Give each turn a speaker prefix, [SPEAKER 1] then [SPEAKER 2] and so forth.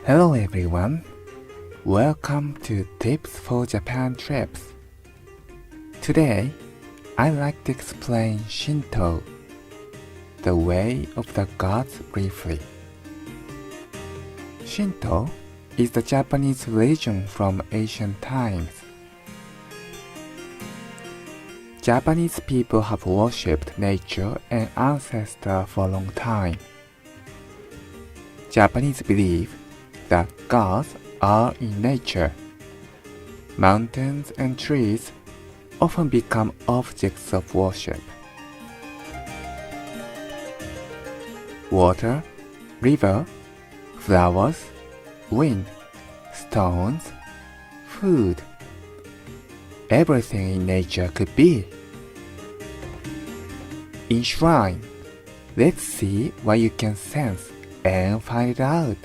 [SPEAKER 1] Hello everyone, welcome to Tips for Japan Trips. Today, I'd like to explain Shinto, the way of the gods briefly. Shinto is the Japanese religion from ancient times. Japanese people have worshipped nature and ancestors for a long time. Japanese believe that gods are in nature. Mountains and trees often become objects of worship. Water, river, flowers, wind, stones, food. Everything in nature could be. In shrine, let's see what you can sense and find out.